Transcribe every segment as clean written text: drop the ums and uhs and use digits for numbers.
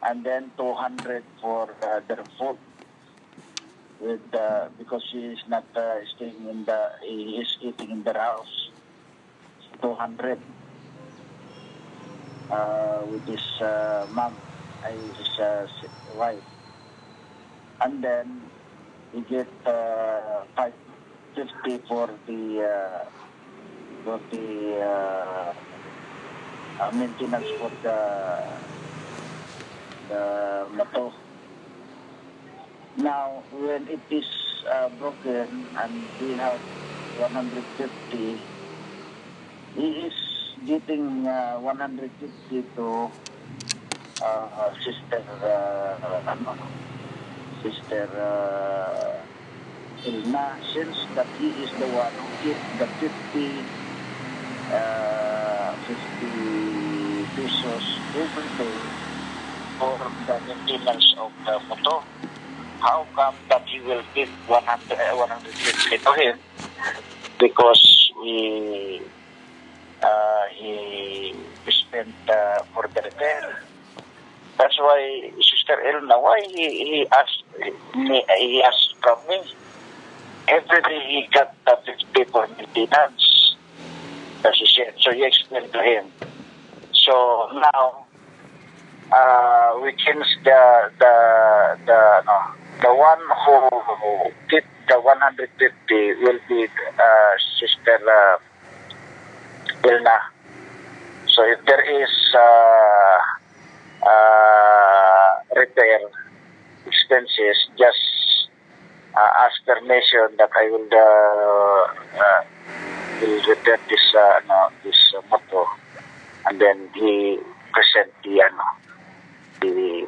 and then 200 for their food. With because he is not staying he is eating in their house. 200 with his mom, his wife, and then he get 550 for the maintenance for the motor. Now, when it is broken and we have 150, he is getting 150 to Sister Ilna, since that he is the one who gives the 50 pesos every day for the maintenance of the motor. How come that he will give 150 to him? Because he spent for the repair. That's why Sister Elna, why he asked from me. Every day he got 50 for maintenance. As he said. So he explained to him. So now we changed the one who did the 150 will be Sister Ilna. So if there is repair expenses, just ask permission that I will repair this motor, and then he present the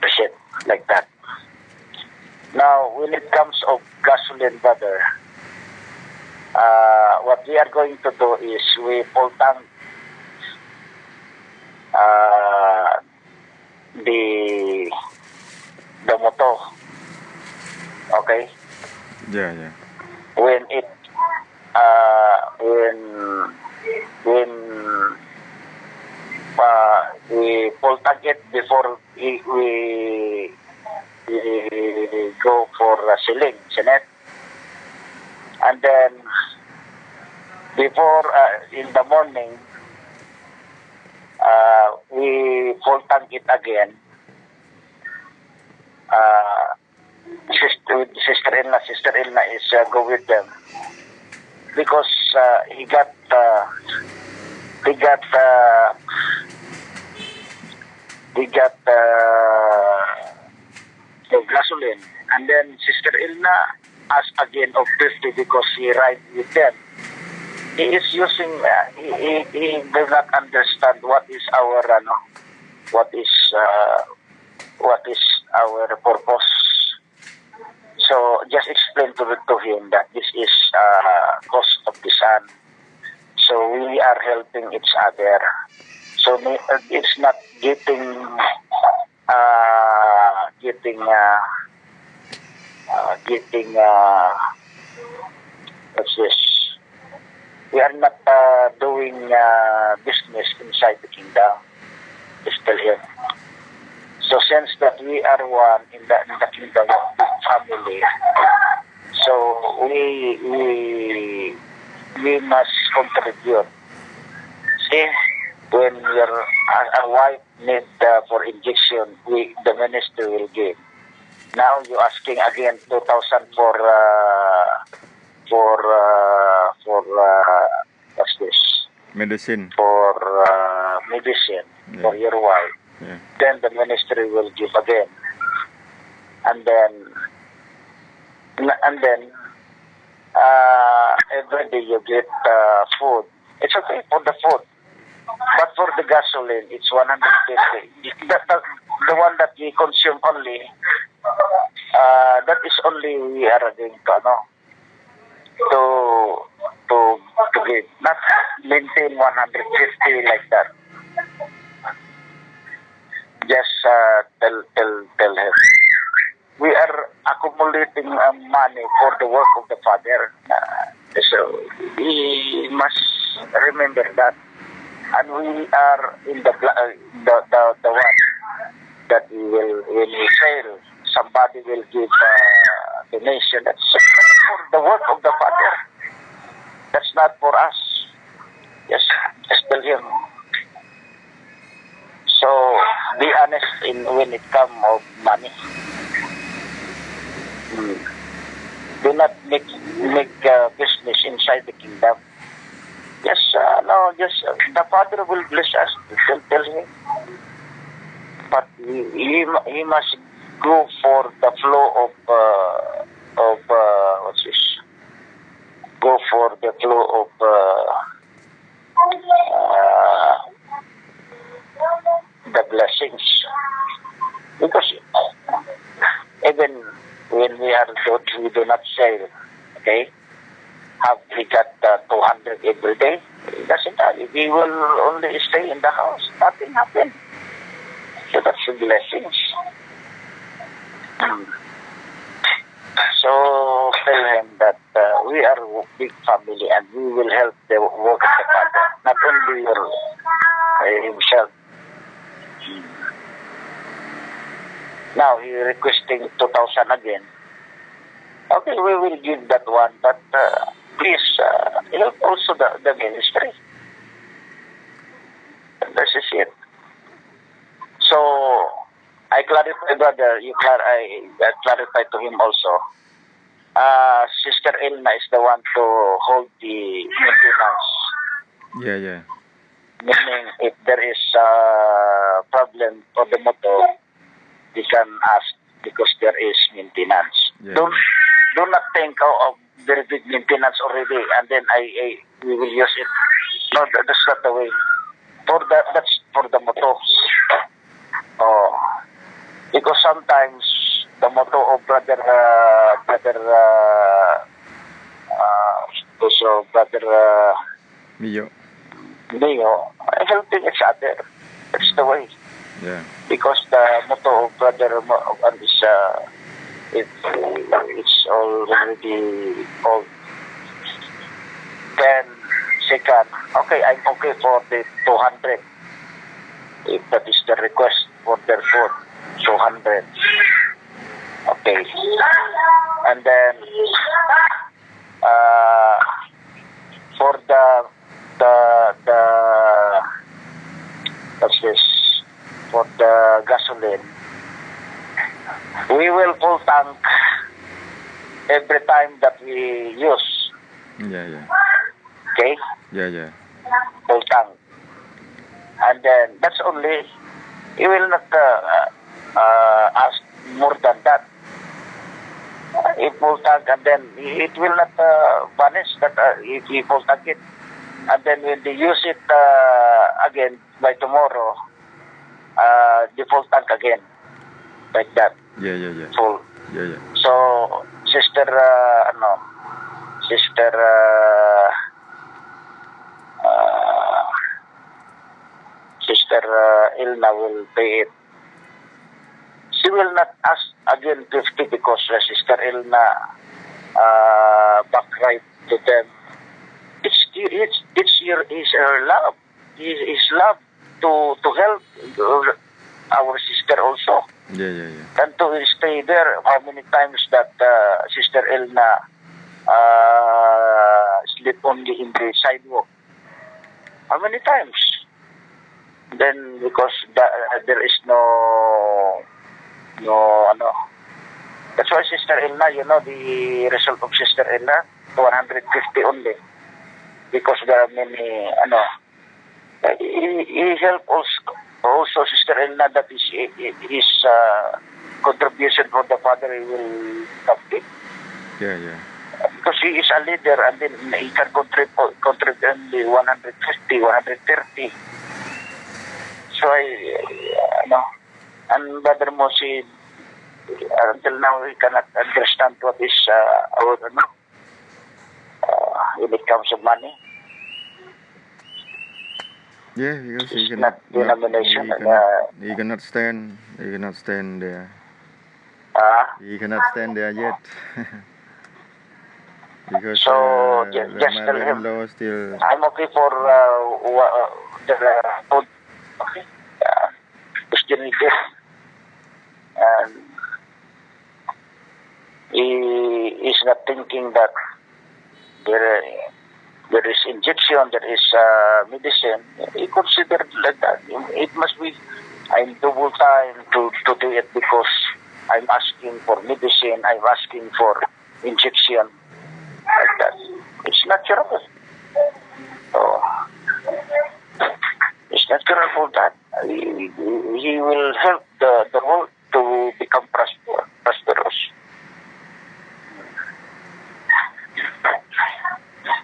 receipt like that. Now, when it comes of gasoline, brother, what we are going to do is we full tank the motor. Okay. Yeah. When it we full tank it before we go for sealing, Senet. And then before in the morning we full tank it again. Sister Ilna is go with them because he got the gasoline, and then Sister Ilna asked again of 50 because he ride with them. He is using he does not understand what is our purpose. So just explain to him that this is cause of the sun. So we are helping each other. So it's not getting what's this? We are not doing business inside the kingdom. Just tell him. So since that we are one in the kingdom of the family, so we must contribute. See, when a wife need for injection, the ministry will give. Now you asking again 2,000 for what's this? Medicine. For medicine for your wife. Yeah. Then the ministry will give again, and then every day you get food. It's okay for the food, but for the gasoline, it's 150. The one that we consume only, that is only we are going to give, not maintain 150 like that. Just tell her. We are accumulating money for the work of the Father. So he must remember that. and we are in the one that we will, when we fail, somebody will give donation. That's for the work of the Father. That's not for us. Just tell him. So be honest when it comes of money. Do not make business inside the kingdom. Just the Father will bless us. Tell him. But he must go for the flow of what's this? Go for the flow of the blessings, because even when we are good, we do not sell. Okay, have we got 200 every day? It doesn't matter. We will only stay in the house. Nothing happened. So that's the blessings. So tell him that we are a big family and we will help the work of the Father, not only himself. Now he requesting 2,000 again. Okay, we will give that one, but please help also the ministry. This is it. So I clarify, brother. I clarify to him also. Sister Elna is the one to hold the maintenance. Yeah. Meaning, if there is a problem for the motor, we can ask because there is maintenance. Yeah. Do not think of very big maintenance already, and then we will use it. No, that's not the way. That's for the motor. Oh, because sometimes the motto of brother Mio, helping each other. That's the way. Yeah. Because the motto of brother is it's already called 10 second. Okay, I'm okay for the 200. If that is the request for their food, 200. Okay. And then for the what's this? For the gasoline, we will full tank every time that we use. Yeah. Okay? Yeah. Full tank. And then that's only, you will not ask more than that. If full tank, and then it will not vanish that if you full tank it. And then when they use it again by tomorrow, the full tank again. Like that. Yeah. Full. Yeah. So, Sister Ilna will pay it. She will not ask again 50 because Sister Ilna back right to them. It's her love. His love to help our sister also. Yeah. And to stay there. How many times that Sister Elna sleep only in the sidewalk? How many times? Then because there is no. That's why Sister Elna, the result of Sister Elna, 150 only. Because there are many, he helped also Sister Elna, that is his contribution for the Father, he will complete. Yeah. Because he is a leader, and then he can contribute only 150, 130. So and Brother Mosi, until now, he cannot understand what is our, when it comes to money. Yeah, because he It's cannot not denomination. he cannot stand there. He cannot stand there yet. Because So the just tell him mother-in-law still. I'm okay for the food. Okay. Just need it. And he is not thinking that there is injection, there is medicine. He considered like that. It must be I'm double time to do it because I'm asking for medicine, I'm asking for injection. Like that. It's natural. So, it's natural for that. He will help the world to become prosperous.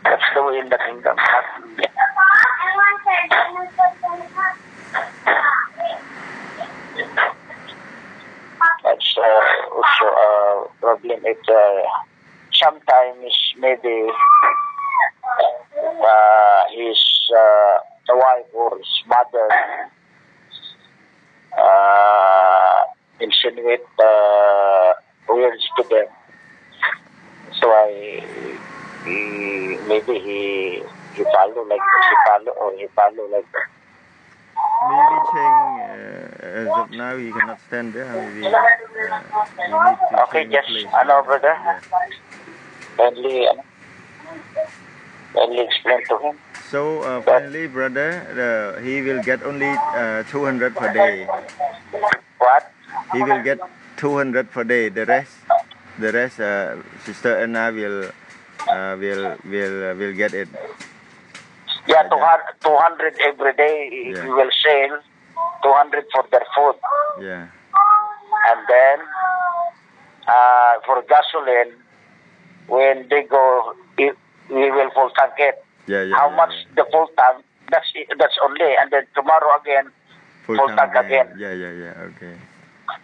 That's the way in the kingdom. That's also a problem. It sometimes maybe his wife or his mother insinuate words to them. So he follow like that. Maybe Cheng, as of now, he cannot stand there. Maybe he need to Okay, change just place. brother. Yeah. Kindly explain to him. So finally, brother, he will get only 200 per day. What? He will get 200 per day. The rest, Sister Anna will get it. Yeah, 200 every day. Yeah. You will sell 200 for their food. Yeah. And then for gasoline, when they go, we will full tank it. Yeah. How much the full tank? That's only. And then tomorrow again, full tank again. Yeah. Okay.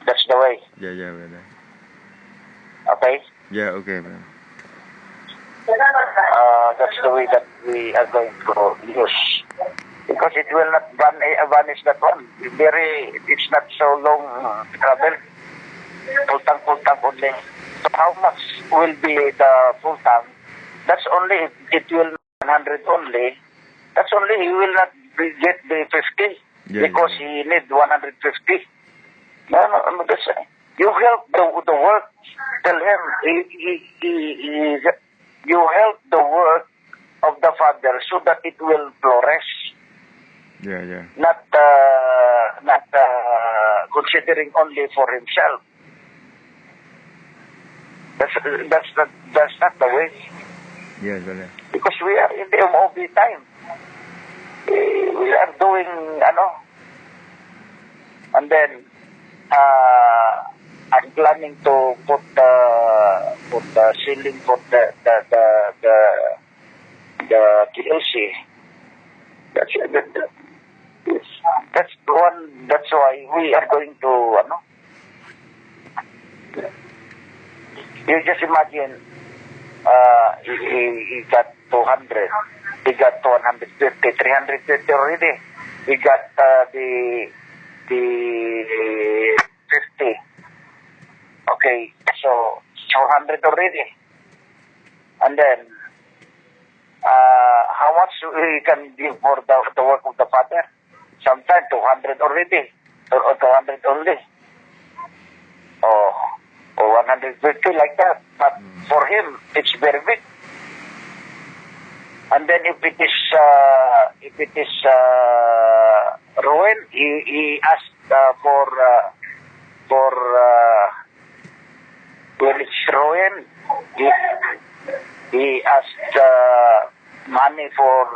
That's the way. Yeah, brother. Okay? Yeah, okay, brother. That's the way that we are going to use. Because it will not vanish that one. It's not so long travel. Full tank only. So how much will be the full tank? That's only, it will 100 only. That's only, he will not get the 50 because he need 150. No, that's, you help the work. Tell him, you help the work of the Father so that it will flourish. Yeah. Not considering only for himself. That's not the way. Yes, brother. Because we are in the MOB time. We are doing, and then I'm planning to put the ceiling for the TLC. That's one. That's why we are going to, You just imagine, he got 200, he got 250, 350 already. He got the 50. Okay, so 400 already. And then, how much we can give for the work of the Father? Sometimes 200 already, or 200 only. Or 150 like that. But for him, it's very big. And then if it is ruin, he asked for when it's ruin, he asked money for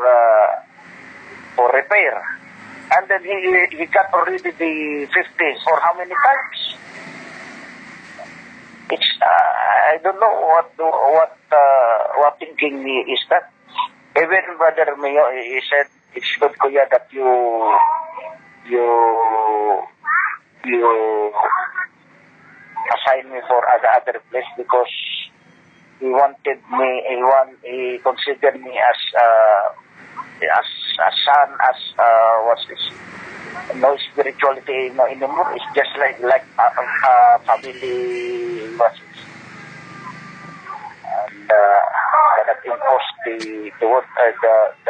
repair. And then he got already the 50 for how many times? It's I don't know what thinking is that. Even Brother Mayo, he said it's good, Kuya, that you assign me for other place because he considered me as a son, what's this? No spirituality anymore. It's just like family. And cannot impose the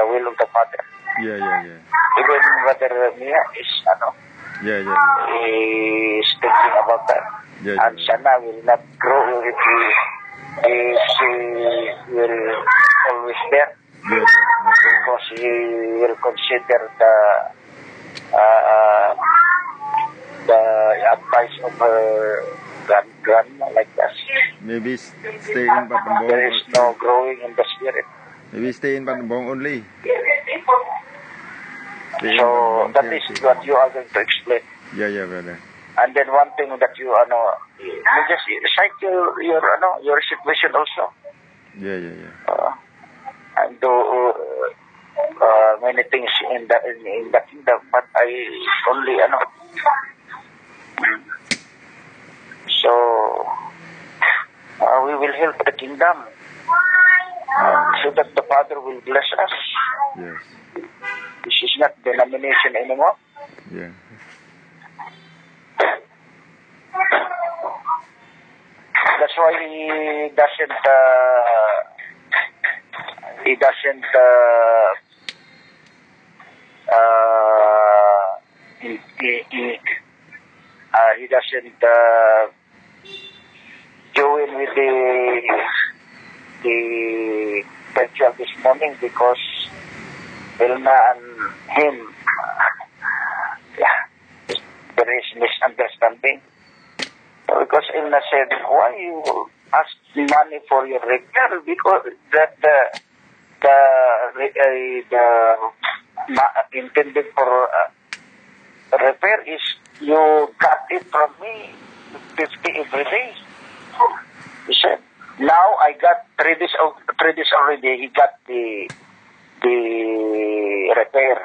will of the Father. Yeah, yeah, yeah. Even Brother Mia is Yeah, yeah, yeah. is thinking about that. Yeah, And yeah. Shana will not grow if she will always there, Yeah, yeah. because he will consider the advice of her grandma like that. Maybe stay in Patambong. There is no growing in the spirit. Maybe stay in Patambong only. Stay in So Patambong that is Chelsea. what you are going to explain. Yeah, yeah, brother. And then one thing that you just cite your situation also. Yeah, yeah, yeah. And do many things in the kingdom, but I only so we will help the kingdom, so that the Father will bless us. Yes. This is not denomination anymore. Yeah. That's why he doesn't join with the ritual this morning, because Vilna and him, there is misunderstanding. Because Ilna said, why you ask money for your repair? Because the intended for repair is you got it from me 50 every day. He said, now I got 3 days already. He got the repair,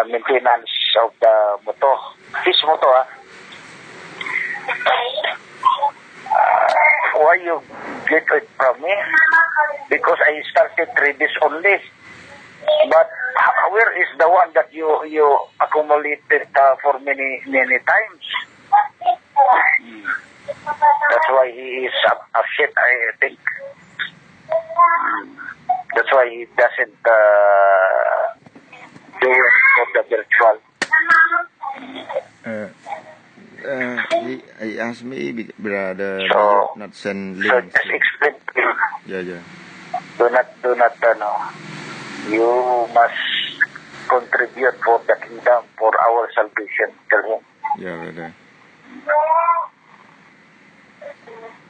maintenance of the motor. His motor, why you get it from me? Because I started 3 days only. But where is the one that you accumulated for many times? That's why he is upset, I think. That's why he doesn't do it for the virtual. He asked me, brother, So, not send so links. just explain to him. Yeah, yeah. Do not, you must contribute for the kingdom, for our salvation. Tell him. Yeah, brother.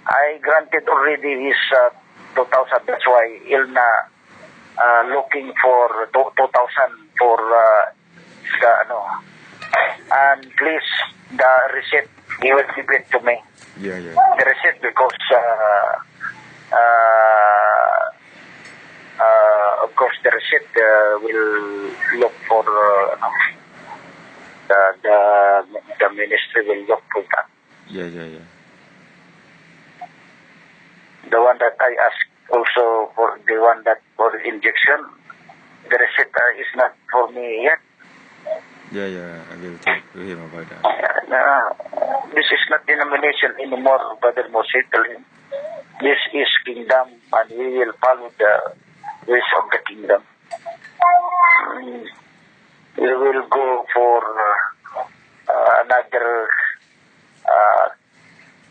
I granted already his 2,000. That's why Ilna looking for 2,000 for and please, the receipt, he will give it to me. Yeah, yeah. The receipt, because of course the receipt will look for the ministry will look for that. Yeah, yeah, yeah. The one that I asked also for the one that for injection, the receipt is not for me yet. Yeah, yeah. I will talk to him about that. This is not denomination anymore, Brother Moses. Tell him. This is kingdom, and we will follow the ways of the kingdom. We will go for another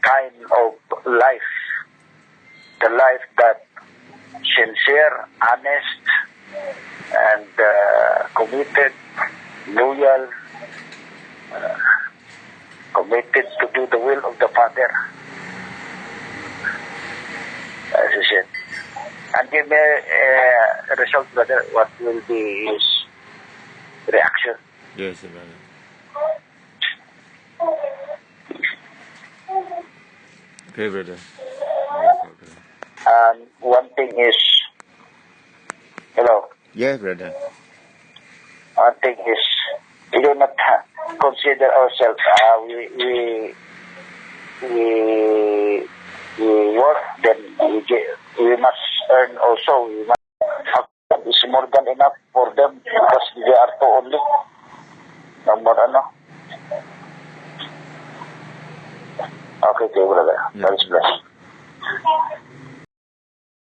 kind of life. The life that sincere, honest, and committed, loyal, committed to do the will of the Father. As I said. And give me a result, brother, what will be his reaction. Yes, brother. Okay, brother. And one thing is, hello. Yeah, brother. One thing is, we do not consider ourselves. We work, then we must earn also. We must have, it's more than enough for them, because they are two only. No more, Okay, brother. Yeah. God is blessed.